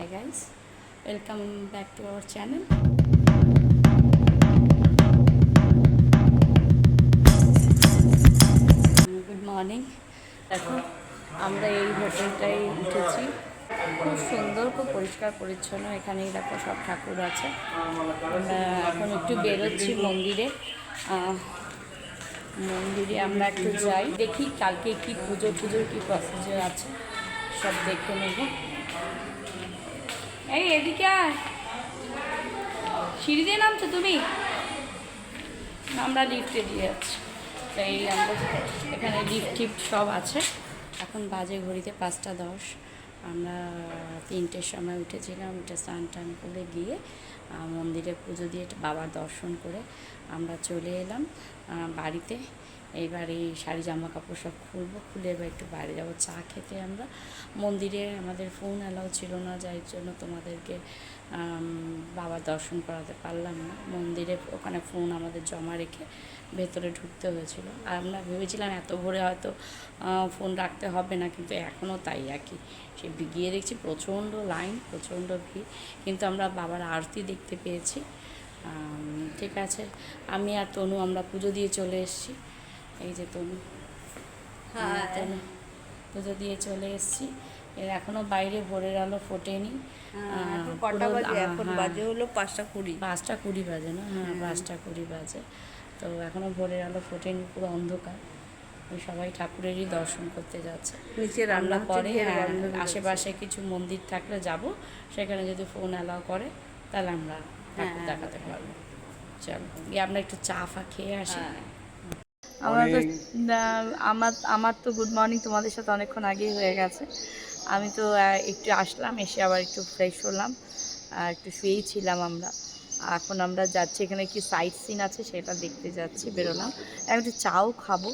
Hi guys, welcome back to our channel. Good morning. দেখো আমরা এই হোটেলটাই উঠেছি, খুব সুন্দর, খুব পরিষ্কার পরিচ্ছন্ন। এখানেই দেখো সব ঠাকুর আছে। আমরা এখন একটু বেরোচ্ছি মন্দিরে। মন্দিরে আমরা একটু যাই, দেখি কালকে কি পুজোর কি প্রসিজার আছে সব দেখে নেব। এই এদিকে আয়, সিঁড়ি দিয়ে নামছো তুমি? আমরা লিফটে দিয়ে যাচ্ছি। তাই আমরা এখানে লিফট সব আছে। এখন বাজে ঘড়িতে 5:10। আমরা 3টের সময় উঠেছিলাম, উঠে স্নান টান করে গিয়ে মন্দিরে পুজো দিয়ে বাবার দর্শন করে আমরা চলে এলাম বাড়িতে। এইবার এই শাড়ি জামা কাপড় সব খুলে এবার একটু বাইরে যাবো চা খেতে। আমরা মন্দিরে আমাদের ফোন অ্যালাউ ছিল না, যার জন্য তোমাদেরকে বাবার দর্শন করাতে পারলাম না। মন্দিরে ওখানে ফোন আমাদের জমা রেখে ভেতরে ঢুকতে হয়েছিল। আর আমরা ভেবেছিলাম এত ভোরে হয়তো ফোন রাখতে হবে না, কিন্তু এখনও তাই একই। সে গিয়ে দেখছি প্রচণ্ড লাইন, প্রচণ্ড ভিড়, কিন্তু আমরা বাবার আরতি দেখতে পেয়েছি। ঠিক আছে, আমি আর তনু আমরা পুজো দিয়ে চলে এসেছি। এই যে তনু, হ্যাঁ তনু পুজো দিয়ে চলে এসেছি। এর এখনও বাইরে ভোরের আলো ফোটেনি। এখন বাজে হলো 5:20 বাজে না? হ্যাঁ 5:20 বাজে। তো এখনও ভোরের আলো ফোটেনি, পুরো অন্ধকার। সবাই ঠাকুরেরই দর্শন করতে যাচ্ছে। নিচে রান্না পরে আশেপাশে কিছু মন্দির থাকলে যাব, সেখানে যদি ফোন অ্যালাউ করে তাহলে আমরা ঠাকুর দেখাতে পারবো। চলো গিয়ে আমরা একটু চা ফা খেয়ে আসি। আমার তো গুড মর্নিং তোমাদের সাথে অনেকক্ষণ আগেই হয়ে গেছে। আমি তো একটু আসলাম, এসে আবার একটু ফ্রেশ হলাম, একটু শুয়েই ছিলাম আমরা। এখন আমরা যাচ্ছি, এখানে কি সাইট সিন আছে সেটা দেখতে যাচ্ছি, বেরোলাম। একটু চাও খাবো।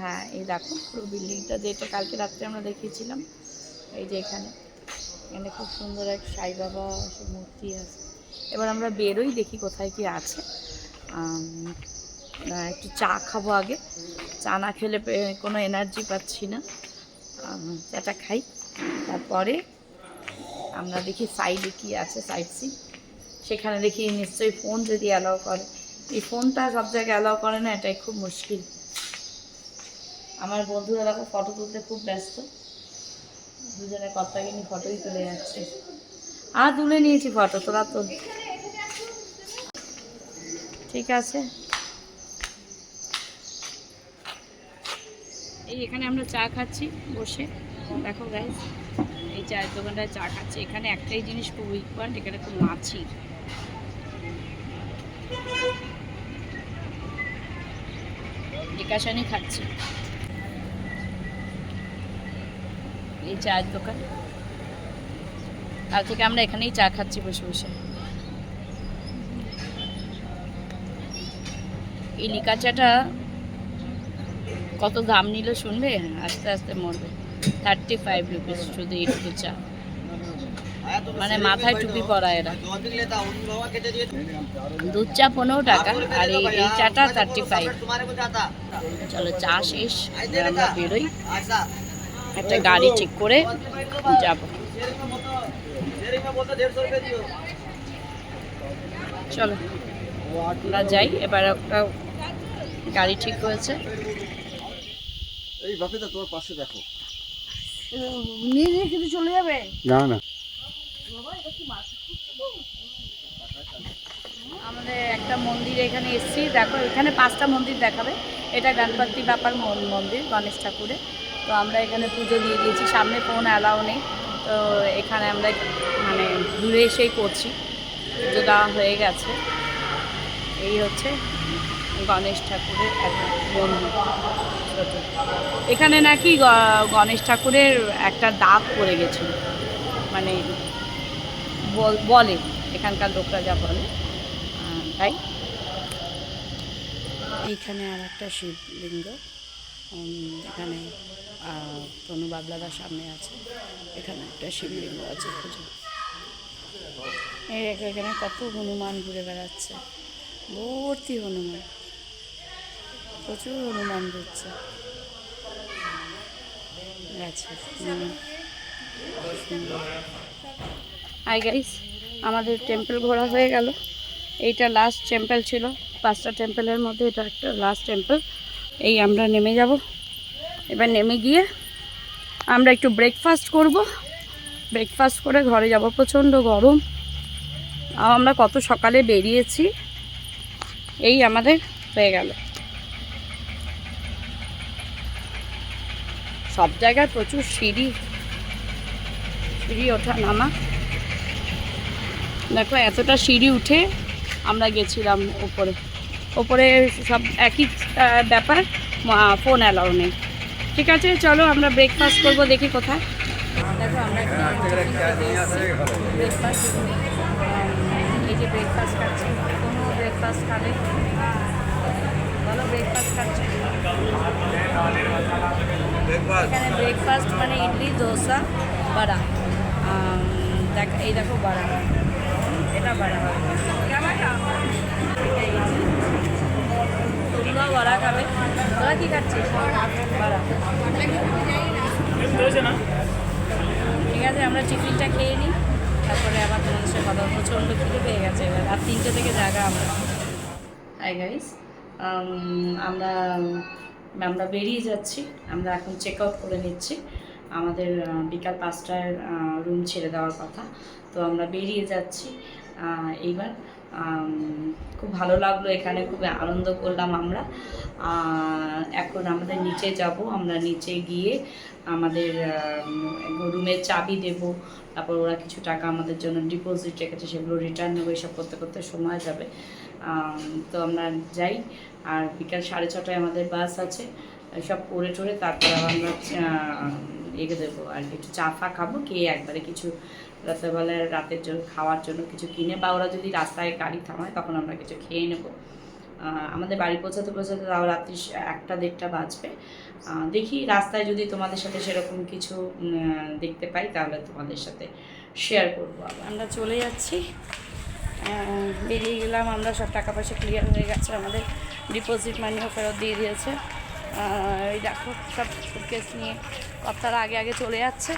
হ্যাঁ এই দেখো পুরো বিল্ডিংটা, যেটা কালকে রাত্রে আমরা দেখিয়েছিলাম। এই যে এখানে খুব সুন্দর এক সাই বাবা মূর্তি আছে। এবার আমরা বেরোই, দেখি কোথায় কি আছে। একটু চা খাবো আগে, চা না খেলে কোনো এনার্জি পাচ্ছি না। চাটা খাই, তারপরে আমরা দেখি সাইডে কি আছে, সাইড সিন। সেখানে দেখি নিশ্চয়ই ফোন যদি অ্যালাউ করে। এই ফোনটা সব জায়গায় অ্যালাউ করে না, এটাই খুব মুশকিল। আমার বন্ধুরা দেখো ফটো তুলতে খুব ব্যস্ত, দুজনে কথা কিনি ফটোই তুলে যাচ্ছে। আর তুলে নিয়েছি ফটো, তোরা তো ঠিক আছে। এই এখানে আমরা চা খাচ্ছি বসে, দেখো গাইস এই চায়ের দোকানটায় চা খাচ্ছি। এখানে একটাই জিনিস খুব উইক পয়েন্ট, এখানে খুব মাছি। একাশানি খাচ্ছি এই চায়ের দোকান, কাল থেকে আমরা এখানেই চা খাচ্ছি বসে বসে। এই লিকা চাটা কত দাম নিল শুনবে? আস্তে আস্তে মরবে। 35 রুপিস শুধু এইটুকু চা, মানে মাথায় টুপি পরা এরা। দুধ চা 15 টাকা, আর এই চাটা 35। চলো চা শেষ, আমরা বেরোই, একটা গাড়ি ঠিক করে যাব। চলো আমরা যাই, এবার একটা গাড়ি ঠিক হয়েছে। এই বাপিদা তোমার পাশে দেখো, নিয়ে কিন্তু চলে যাবে না না। আমাদের একটা মন্দির এখানে এসেছি, দেখো এখানে 5টা মন্দির দেখাবে। এটা গণপতি বাপার মন্দির, গণেশ ঠাকুরের। তো আমরা এখানে পুজো দিয়ে দিয়েছি, সামনে ফোন অ্যালাউ নেই। তো এখানে আমরা মানে দূরে এসেই করছি, পুজো দেওয়া হয়ে গেছে। এই হচ্ছে গণেশ ঠাকুরের একটা মন্দির ছোট। এখানে নাকি গণেশ ঠাকুরের একটা দাগ পড়ে গেছিল, মানে বলে এখানকার লোকরা যা বলে তাই। এইখানে আর একটা শিবলিঙ্গ, এখানে তনু বাবলাদার সামনে আছে। এখানে একটা শিবলিঙ্গ আছে পুজো। এখানে কত হনুমান ঘুরে বেড়াচ্ছে, ভর্তি হনুমান, প্রচুর হনুমান ঘুরছে। আচ্ছা হাই গাইস, আমাদের টেম্পল ঘোরা হয়ে গেল। এইটা লাস্ট টেম্পল ছিল, 5টা টেম্পলের মধ্যে এটা একটা লাস্ট টেম্পল। এই আমরা নেমে যাব। এবার নেমে গিয়ে আমরা একটু ব্রেকফাস্ট করব। ব্রেকফাস্ট করে ঘরে যাব। প্রচণ্ড গরম, আমরা কত সকালে বেরিয়েছি। এই আমাদের হয়ে গেল। সব জায়গায় প্রচুর সিঁড়ি ওঠা নামা। দেখো এতটা সিঁড়ি উঠে আমরা গেছিলাম ওপরে। ওপরে সব একই ব্যাপার, ফোন অ্যালাউ নেই। ঠিক আছে, চলো আমরা ব্রেকফাস্ট করব। দেখি কোথায়। দেখো আমরা ব্রেকফাস্ট, এই যে ব্রেকফাস্ট খাচ্ছি। কোনো ব্রেকফাস্ট খাবে? বলো, ব্রেকফাস্ট খাচ্ছি। এখানে ব্রেকফাস্ট মানে ইডলি, দোসা, বড়া। দেখ, এই দেখো বড়া, এটা বড়া। তোমরাও বড়া খাবে? তোরা কি খাচ্ছিস? বড়া। ঠিক আছে, আমরা টিফিনটা খেয়ে নিই, তারপরে আবার তোমাদের সাথে কথা। প্রচণ্ড খিদে পেয়ে গেছে। এবার রাত 3টে থেকে জায়গা আমরা। হাই গাইস, আমরা বেরিয়ে যাচ্ছি। আমরা এখন চেক আউট করে নিচ্ছি। আমাদের বিকাল 5টায় রুম ছেড়ে দেওয়ার কথা, তো আমরা বেরিয়ে যাচ্ছি এইবার। খুব ভালো লাগলো এখানে, খুব আনন্দ করলাম আমরা। এখন আমাদের নিচে যাব। আমরা নিচে গিয়ে আমাদের রুমের চাবি দেব, তারপর ওরা কিছু টাকা আমাদের জন্য ডিপোজিট রেখেছে, সেগুলো রিটার্ন নেবো। এসব করতে করতে সময় যাবে। তো আমরা যাই। আর বিকাল 6:30টায় আমাদের বাস আছে। সব করে টোরে তারপর আমরা এগিয়ে দেবো। আর একটু চা ফা খাবো, খেয়ে একবারে কিছু রাত্রেবেলায় রাতের জন্য খাওয়ার জন্য কিছু কিনে, বা ওরা যদি রাস্তায় গাড়ি থামায় তখন আমরা কিছু খেয়ে নেব। আমাদের বাড়ি পৌঁছাতে তাও রাত্রি 1টা-1:30টা বাজবে। দেখি রাস্তায় যদি তোমাদের সাথে সেরকম কিছু দেখতে পাই তাহলে তোমাদের সাথে শেয়ার করবো। আমরা চলে যাচ্ছি, বেরিয়ে গেলাম আমরা। সব টাকা পয়সা ক্লিয়ার হয়ে গেছে, আমাদের ডিপোজিট মানিও ফেরত দিয়ে দিয়েছে। এই দেখো সব সুটকেস নিয়ে কর্তারা আগে আগে চলে যাচ্ছে।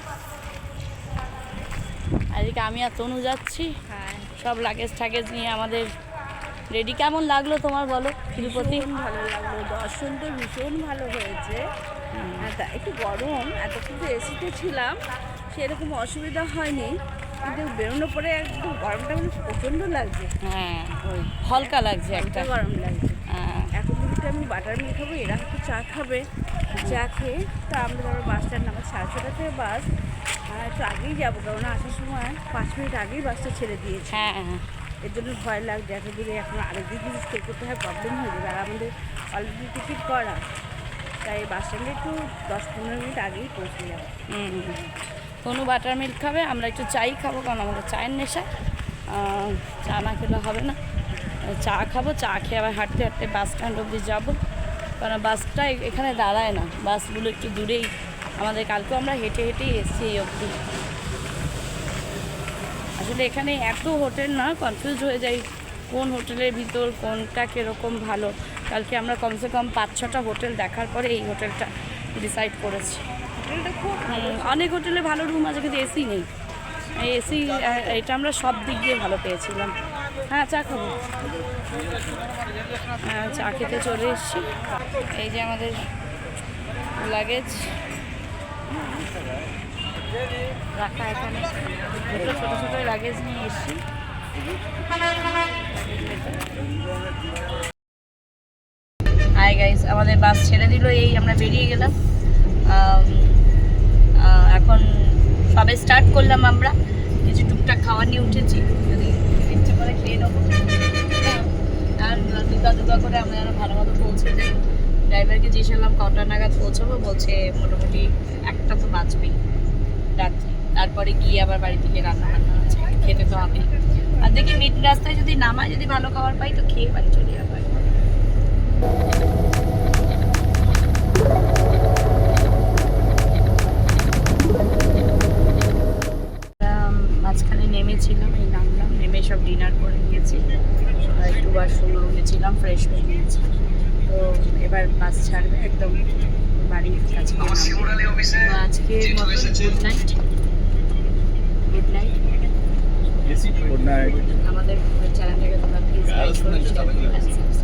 আর এদিকে আমি আর তনু যাচ্ছি। হ্যাঁ, সব লাগেজ ঠাগেজ নিয়ে আমাদের রেডি। কেমন লাগলো তোমার, বলো তিরুপতি? ভালো লাগলো, দর্শন তো ভীষণ ভালো হয়েছে। একটু গরম, এতক্ষণ তো এসিতে ছিলাম, সেরকম অসুবিধা হয়নি, কিন্তু বেরোনোর পরে একদম গরমটা মানে প্রচণ্ড লাগছে। হ্যাঁ, ওই হালকা লাগছে, একটা গরম লাগছে। হ্যাঁ। এখন যদি আমি বাটার মিল্ক খাবো, এরা একটু চা খাবে। চা খেয়ে তা আমরা ধরো বাস স্ট্যান্ড, আমার 6:30 থেকে বাস। একটু আগেই যাবো, কারণ আসার সময় 5 মিনিট আগেই বাসটা ছেড়ে দিয়েছে। হ্যাঁ হ্যাঁ, এর জন্য ভয় লাগছে, এত দূরে এখন আরেকদিন যদি স্টে করতে হয় প্রবলেম হয়ে যাবে। আর আমাদের অলরেডি টিকিট করা, তাই বাস স্ট্যান্ডে একটু 10-15 মিনিট আগেই পৌঁছে যাবো। কোনো বাটার মিল্ক খাবে, আমরা একটু চাই খাবো, কারণ আমাদের চায়ের নেশা। চা না খেলে হবে না, চা খাবো। চা খেয়ে আবার হাঁটতে হাঁটতে বাস স্ট্যান্ড অবধি যাবো, কারণ বাসটা এখানে দাঁড়ায় না, বাসগুলো একটু দূরেই। আমাদের কালকেও আমরা হেঁটে হেঁটেই এসেছি এই অবধি। আসলে এখানে এত হোটেল না, কনফিউজ হয়ে যাই কোন হোটেলের ভিতর কোনটা কীরকম ভালো। কালকে আমরা কমসে কম 5-6টা হোটেল দেখার পরে এই হোটেলটা ডিসাইড করেছি। হোটেলটা খুব অনেক হোটেলে ভালো রুম আছে, কিন্তু এসি নেই। এসি এটা আমরা সব দিক দিয়ে ভালো পেয়েছিলাম। হ্যাঁ, চা খাবো। হ্যাঁ, চা খেতে চলে এসেছি। এই যে আমাদের লাগেজ রাখা এখানে, দুটো ছোটো ছোটো লাগেজ নিয়ে এসেছি। হাই গাইস, আমাদের বাস ছেড়ে দিল, এই আমরা বেরিয়ে গেলাম। এখন সবে স্টার্ট করলাম আমরা। কিছু টুকটাক খাবার নিয়ে উঠেছি, যদি ইচ্ছে করে খেয়ে নেবো। আর দুগা করে আমরা যেন ভালো মতো পৌঁছে যাই। ড্রাইভারকে জিজ্ঞেস করলাম কটা নাগাদ পৌঁছাবো, বলছে মোটামুটি 1টা তো বাজবেই রাত্রি। তারপরে গিয়ে আবার বাড়ি থেকে রান্না আছে, খেতে তো হবে। আর দেখি মিড রাস্তায় যদি নামায়, যদি ভালো খাবার পাই তো খেয়ে বাড়ি চলে যাবো। মাঝখানে নেমেছিলাম, এই নামলাম, নেমে সব ডিনার করে নিয়েছি, একটু ওয়াশরুমে গেছিলাম, ফ্রেশ হয়ে নিয়েছি। তো এবার বাস ছাড়বে একদম বাড়ির কাছে। আজকের মতো গুড নাইট। গুড নাইট আমাদের চ্যানেলটাকে তোমরা প্লিজ লাইক করো, শেয়ার করো,